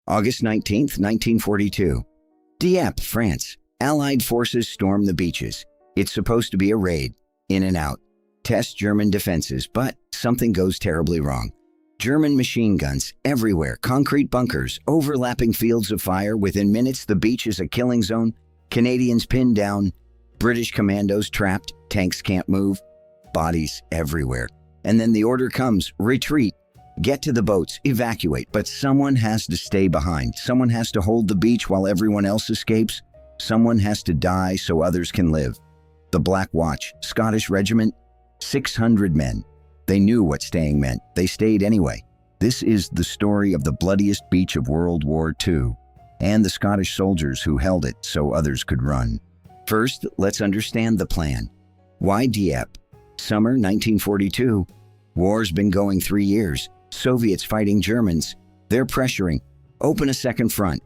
August 19th, 1942. Dieppe, France. Allied forces storm the beaches. It's supposed to be a raid, in and out. Test German defenses, but something goes terribly wrong. German machine guns everywhere, concrete bunkers, overlapping fields of fire. Within minutes, the beach is a killing zone. Canadians pinned down, British commandos trapped, tanks can't move, bodies everywhere. And then the order comes, retreat, get to the boats, evacuate. But someone has to stay behind. Someone has to hold the beach while everyone else escapes. Someone has to die so others can live. The Black Watch, Scottish Regiment, 600 men. They knew what staying meant. They stayed anyway. This is the story of the bloodiest beach of World War II and the Scottish soldiers who held it so others could run. First, let's understand the plan. Why Dieppe? Summer 1942. War's been going 3 years. Soviets fighting Germans. They're pressuring. Open a second front.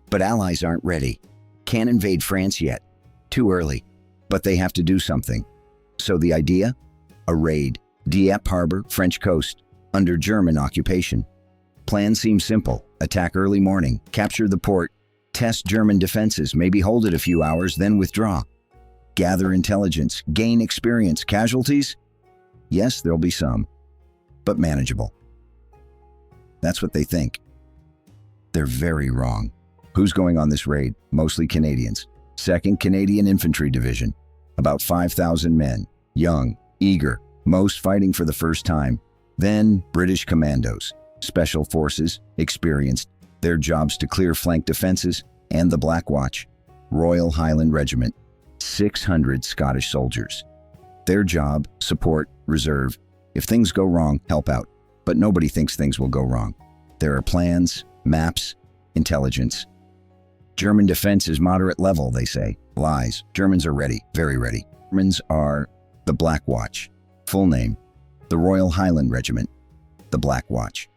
But Allies aren't ready. Can't invade France yet. Too early. But they have to do something. So the idea? A raid. Dieppe Harbor, French coast, under German occupation. Plan seems simple. Attack early morning, capture the port, test German defenses, maybe hold it a few hours, then withdraw. Gather intelligence, gain experience. Casualties? Yes, there'll be some, but manageable. That's what they think. They're very wrong. Who's going on this raid? Mostly Canadians. 2nd Canadian Infantry Division. About 5,000 men. Young, eager, most fighting for the first time. Then British commandos. Special forces, experienced. Their jobs to clear flank defenses. And the Black Watch. Royal Highland Regiment. 600 Scottish soldiers. Their job, support, reserve. If things go wrong, help out. But nobody thinks things will go wrong. There are plans, maps, intelligence. German defense is moderate level, they say. Lies. Germans are ready, very ready. Germans are the Black Watch. Full name, the Royal Highland Regiment, the Black Watch.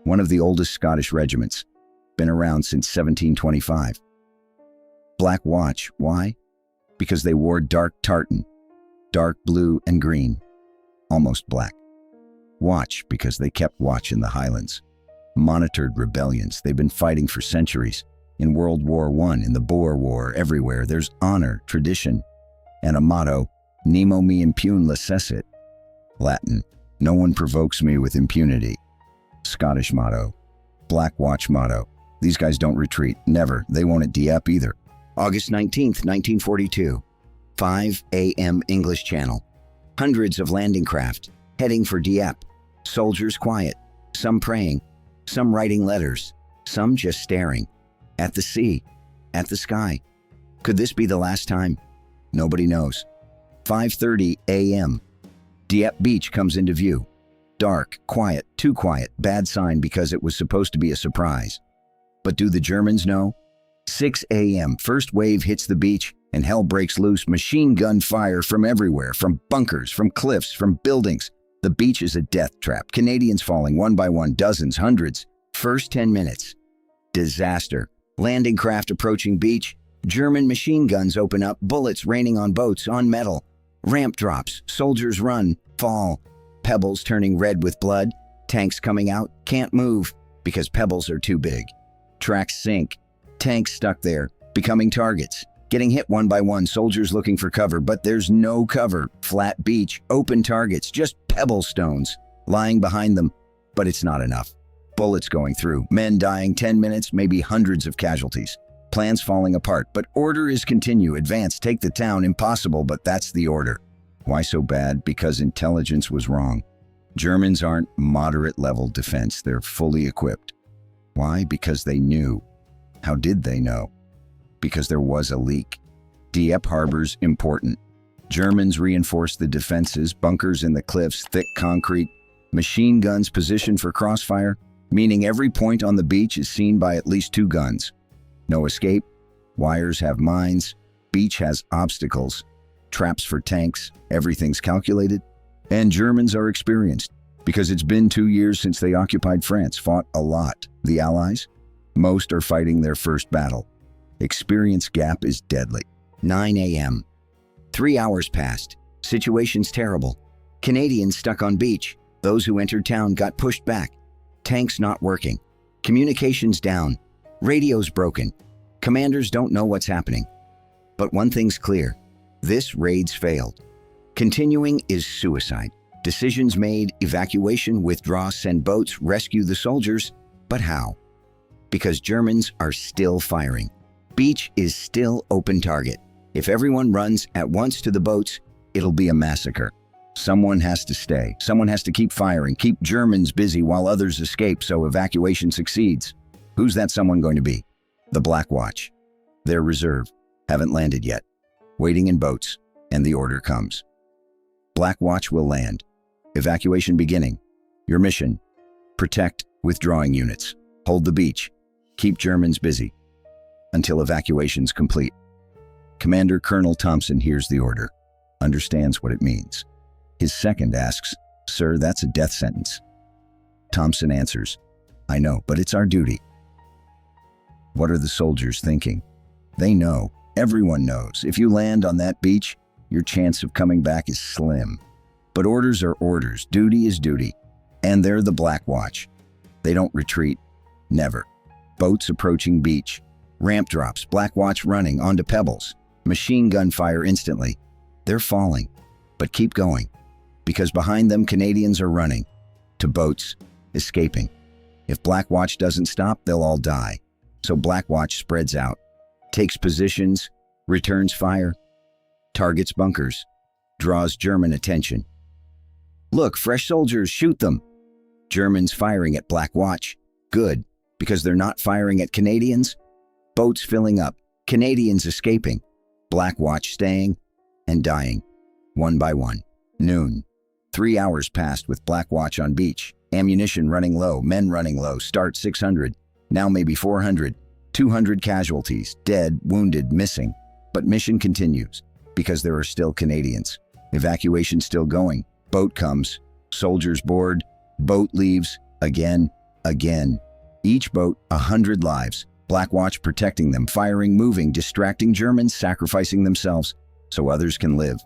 One of the oldest Scottish regiments, been around since 1725. Black Watch, why? Because they wore dark tartan, dark blue and green, almost black. Watch, because they kept watch in the Highlands. Monitored rebellions, they've been fighting for centuries. In World War I, in the Boer War, everywhere, there's honor, tradition, and a motto, Nemo me impune licessit. Latin, no one provokes me with impunity. Scottish motto, Black Watch motto. These guys don't retreat, never. They won't at Dieppe either. August 19th, 1942. 5 a.m. English Channel. Hundreds of landing craft, heading for Dieppe. Soldiers quiet, some praying, some writing letters, some just staring. At the sea, at the sky. Could this be the last time? Nobody knows. 5:30 a.m. Dieppe Beach comes into view. Dark, quiet, too quiet, bad sign because it was supposed to be a surprise. But do the Germans know? 6 a.m. First wave hits the beach and hell breaks loose. Machine gun fire from everywhere, from bunkers, from cliffs, from buildings. The beach is a death trap. Canadians falling one by one, dozens, hundreds. First 10 minutes. Disaster. Landing craft approaching beach. German machine guns open up, bullets raining on boats, on metal. Ramp drops, soldiers run, fall. Pebbles turning red with blood. Tanks coming out, can't move because pebbles are too big. Tracks sink. Tanks stuck there, becoming targets. Getting hit one by one, soldiers looking for cover, but there's no cover. Flat beach, open targets, just pebble stones lying behind them. But it's not enough. Bullets going through, men dying, 10 minutes, maybe hundreds of casualties. Plans falling apart, but order is continue, advance, take the town, impossible, but that's the order. Why so bad? Because intelligence was wrong. Germans aren't moderate-level defense, they're fully equipped. Why? Because they knew. How did they know? Because there was a leak. Dieppe Harbor's important. Germans reinforced the defenses, bunkers in the cliffs, thick concrete, machine guns positioned for crossfire, meaning every point on the beach is seen by at least 2 guns. No escape, wires have mines, beach has obstacles, traps for tanks, everything's calculated. And Germans are experienced, because it's been 2 years since they occupied France, fought a lot. The Allies? Most are fighting their first battle. Experience gap is deadly. 9 a.m. 3 hours passed. Situation's terrible. Canadians stuck on beach. Those who entered town got pushed back. Tanks not working. Communications down. Radio's broken. Commanders don't know what's happening. But one thing's clear. This raid's failed. Continuing is suicide. Decisions made, evacuation, withdraw, send boats, rescue the soldiers. But how? Because Germans are still firing. Beach is still open target. If everyone runs at once to the boats, it'll be a massacre. Someone has to stay. Someone has to keep firing, keep Germans busy while others escape so evacuation succeeds. Who's that someone going to be? The Black Watch. Their reserve. Haven't landed yet. Waiting in boats, and the order comes. Black Watch will land. Evacuation beginning. Your mission: protect withdrawing units. Hold the beach. Keep Germans busy. Until evacuation's complete. Commander Colonel Thompson hears the order, understands what it means. His second asks, "Sir, that's a death sentence." Thompson answers, "I know, but it's our duty." What are the soldiers thinking? They know, everyone knows, if you land on that beach, your chance of coming back is slim. But orders are orders, duty is duty, and they're the Black Watch. They don't retreat, never. Boats approaching beach, ramp drops, Black Watch running onto pebbles, machine gun fire instantly. They're falling, but keep going, because behind them Canadians are running, to boats, escaping. If Black Watch doesn't stop, they'll all die. So Black Watch spreads out, takes positions, returns fire, targets bunkers, draws German attention. Look, fresh soldiers, shoot them. Germans firing at Black Watch. Good, because they're not firing at Canadians. Boats filling up, Canadians escaping, Black Watch staying and dying, one by one. Noon. 3 hours passed with Black Watch on beach. Ammunition running low, men running low, start 600, now maybe 400, 200 casualties, dead, wounded, missing. But mission continues, because there are still Canadians. Evacuation still going. Boat comes, soldiers board, boat leaves, again. Each boat, 100 lives. Black Watch protecting them, firing, moving, distracting Germans, sacrificing themselves so others can live.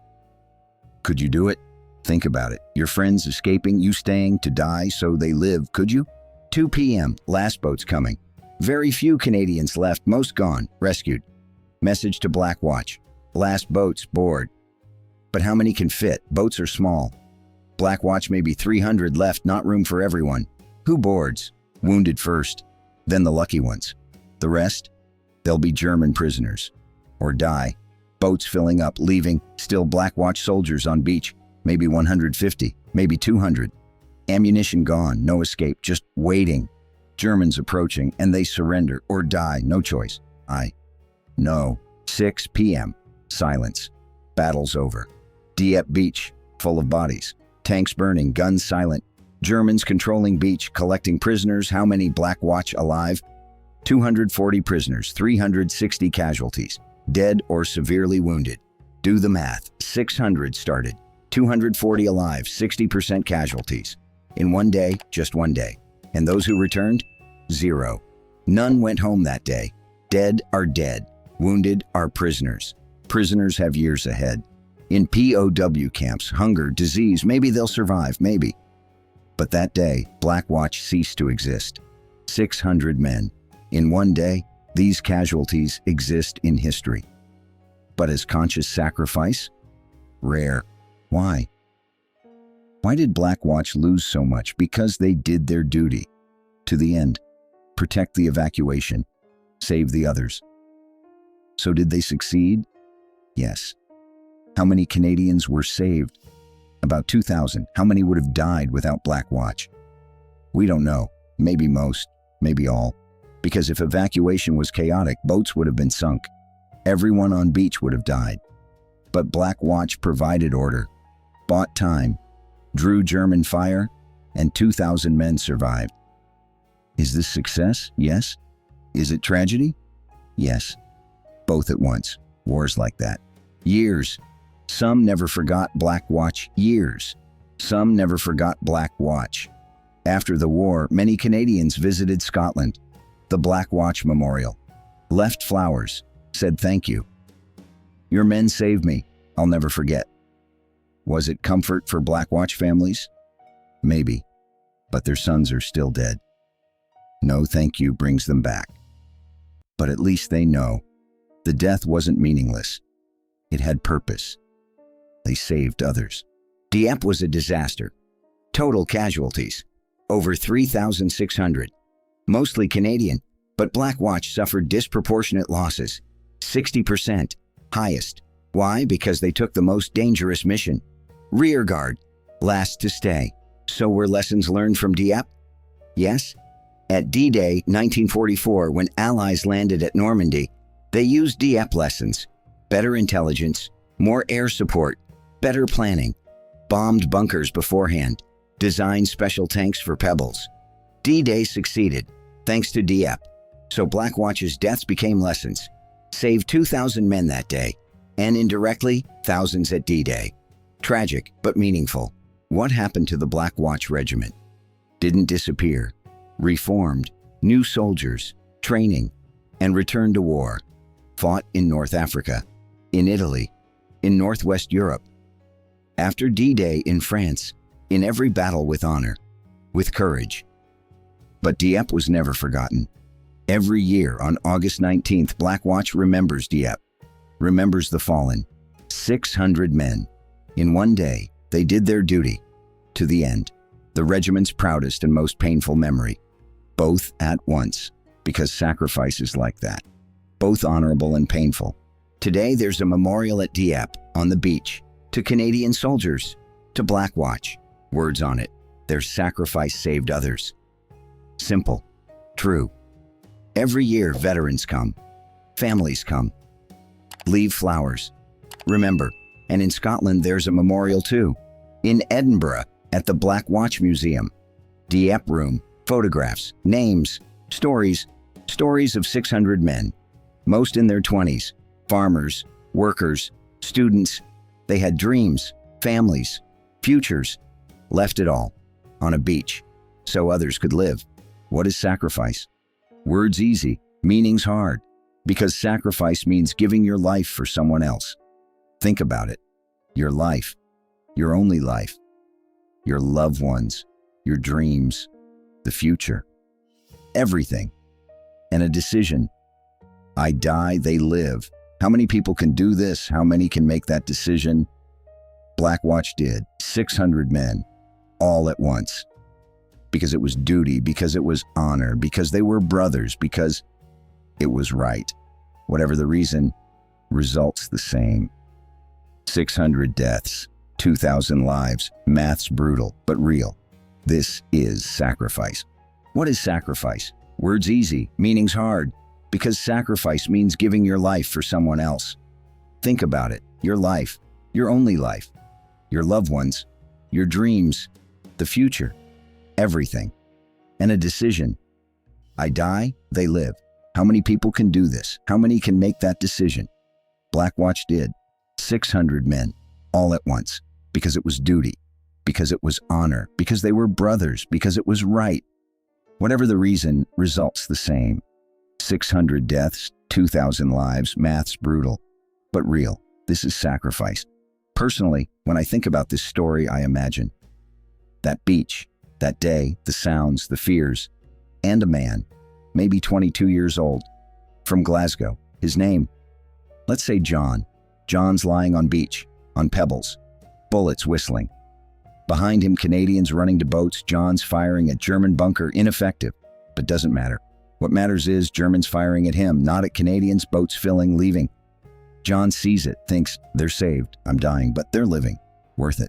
Could you do it? Think about it. Your friends escaping, you staying to die so they live, could you? 2 p.m., last boat's coming. Very few Canadians left, most gone, rescued. Message to Black Watch. Last boats board. But how many can fit? Boats are small. Black Watch maybe 300 left, not room for everyone. Who boards? Wounded first, then the lucky ones. The rest? They'll be German prisoners. Or die. Boats filling up, leaving, still Black Watch soldiers on beach. Maybe 150, maybe 200. Ammunition gone, no escape, just waiting. Germans approaching, and they surrender or die, no choice. No. 6 p.m. Silence. Battle's over. Dieppe beach, full of bodies. Tanks burning, guns silent. Germans controlling beach, collecting prisoners. How many Black Watch alive? 240 prisoners, 360 casualties. Dead or severely wounded. Do the math. 600 started. 240 alive, 60% casualties. In one day, just one day. And those who returned? 0. None went home that day. Dead are dead. Wounded are prisoners. Prisoners have years ahead. In POW camps, hunger, disease, maybe they'll survive, maybe. But that day, Black Watch ceased to exist. 600 men. In one day, these casualties exist in history. But as conscious sacrifice? Rare. Why? Why did Black Watch lose so much? Because they did their duty. To the end. Protect the evacuation. Save the others. So did they succeed? Yes. How many Canadians were saved? About 2,000. How many would have died without Black Watch? We don't know. Maybe most, maybe all. Because if evacuation was chaotic, boats would have been sunk. Everyone on beach would have died. But Black Watch provided order, bought time, drew German fire, and 2,000 men survived. Is this success? Yes. Is it tragedy? Yes. Both at once. Wars like that. Years. Some never forgot Black Watch. Years. Some never forgot Black Watch. After the war, many Canadians visited Scotland. The Black Watch Memorial. Left flowers. Said thank you. Your men saved me. I'll never forget. Was it comfort for Black Watch families? Maybe. But their sons are still dead. No thank you brings them back. But at least they know the death wasn't meaningless. It had purpose. They saved others. Dieppe was a disaster. Total casualties, over 3,600. Mostly Canadian, but Black Watch suffered disproportionate losses, 60%, highest. Why? Because they took the most dangerous mission. Rearguard, last to stay. So were lessons learned from Dieppe? Yes. At D-Day 1944, when Allies landed at Normandy, they used Dieppe lessons. Better intelligence, more air support, better planning, bombed bunkers beforehand, designed special tanks for pebbles. D-Day succeeded, thanks to Dieppe. So Black Watch's deaths became lessons. Saved 2,000 men that day, and indirectly, thousands at D-Day. Tragic, but meaningful. What happened to the Black Watch Regiment? Didn't disappear. Reformed, new soldiers, training, and returned to war. Fought in North Africa, in Italy, in Northwest Europe. After D-Day in France, in every battle with honor, with courage. But Dieppe was never forgotten. Every year on August 19th, Black Watch remembers Dieppe, remembers the fallen. 600 men. In one day, they did their duty, to the end. The regiment's proudest and most painful memory. Both at once, because sacrifice is like that. Both honorable and painful. Today, there's a memorial at Dieppe, on the beach, to Canadian soldiers, to Black Watch. Words on it. Their sacrifice saved others. Simple. True. Every year, veterans come. Families come. Leave flowers. Remember. And in Scotland, there's a memorial too. In Edinburgh, at the Black Watch Museum. Dieppe Room. Photographs, names, stories of 600 men. Most in their 20s. Farmers, workers, students. They had dreams, families, futures. Left it all. On a beach. So others could live. What is sacrifice? Words easy, meanings hard. Because sacrifice means giving your life for someone else. Think about it. Your life. Your only life. Your loved ones. Your dreams. The future. Everything. And a decision. I die, they live. How many people can do this? How many can make that decision? Black Watch did. 600 men. All at once. Because it was duty, because it was honor, because they were brothers, because it was right. Whatever the reason, results the same. 600 deaths, 2,000 lives. Math's brutal, but real. This is sacrifice. What is sacrifice? Words easy, meanings hard. Because sacrifice means giving your life for someone else. Think about it. Your life, your only life. Your loved ones, your dreams, the future. Everything. And a decision. I die, they live. How many people can do this? How many can make that decision? Black Watch did. 600 men, all at once. Because it was duty. Because it was honor. Because they were brothers. Because it was right. Whatever the reason, results the same. 600 deaths, 2,000 lives. Math's brutal, but real. This is sacrifice. Personally, when I think about this story, I imagine that beach, that day, the sounds, the fears, and a man, maybe 22 years old, from Glasgow. His name, let's say John. John's lying on beach, on pebbles, bullets whistling. Behind him, Canadians running to boats. John's firing at German bunker, ineffective, but doesn't matter. What matters is Germans firing at him, not at Canadians, boats filling, leaving. John sees it, thinks, they're saved, I'm dying, but they're living, worth it.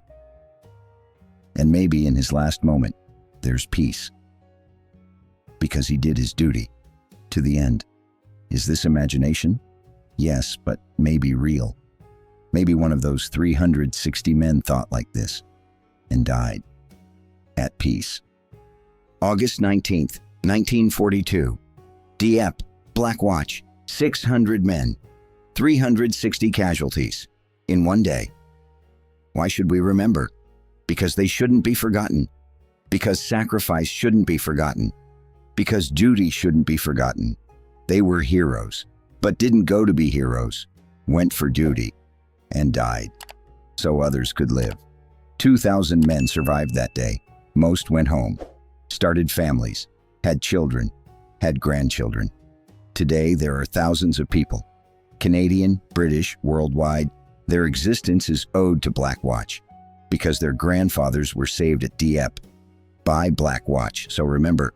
And maybe in his last moment, there's peace. Because he did his duty, to the end. Is this imagination? Yes, but maybe real. Maybe one of those 360 men thought like this, and died, at peace. August 19th, 1942. Dieppe, Black Watch, 600 men, 360 casualties, in one day. Why should we remember? Because they shouldn't be forgotten. Because sacrifice shouldn't be forgotten. Because duty shouldn't be forgotten. They were heroes, but didn't go to be heroes, went for duty, and died, so others could live. 2,000 men survived that day. Most went home, started families, had children, had grandchildren. Today, there are thousands of people, Canadian, British, worldwide. Their existence is owed to Black Watch because their grandfathers were saved at Dieppe by Black Watch. So remember,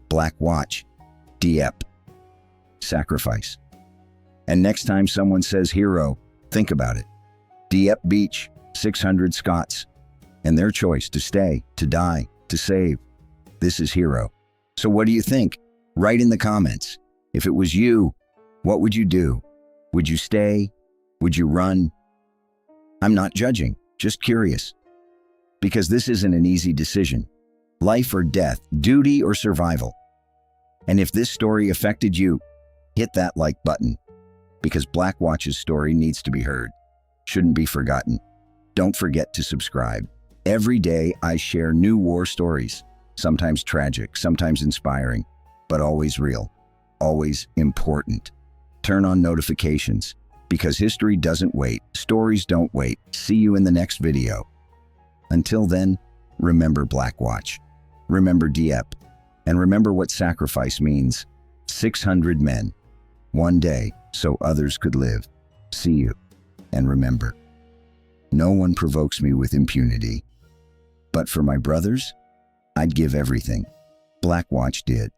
Black Watch, Dieppe, sacrifice. And next time someone says hero, think about it. Dieppe Beach, 600 Scots, and their choice to stay, to die, to save. This is hero. So what do you think? Write in the comments. If it was you, what would you do? Would you stay? Would you run? I'm not judging, just curious. Because this isn't an easy decision. Life or death, duty or survival. And if this story affected you, hit that like button. Because Black Watch's story needs to be heard. Shouldn't be forgotten. Don't forget to subscribe. Every day I share new war stories. Sometimes tragic, sometimes inspiring, but always real, always important. Turn on notifications, because history doesn't wait, stories don't wait. See you in the next video. Until then, remember Black Watch, remember Dieppe, and remember what sacrifice means. 600 men, one day, so others could live. See you, and remember, no one provokes me with impunity, but for my brothers, I'd give everything. Black Watch did.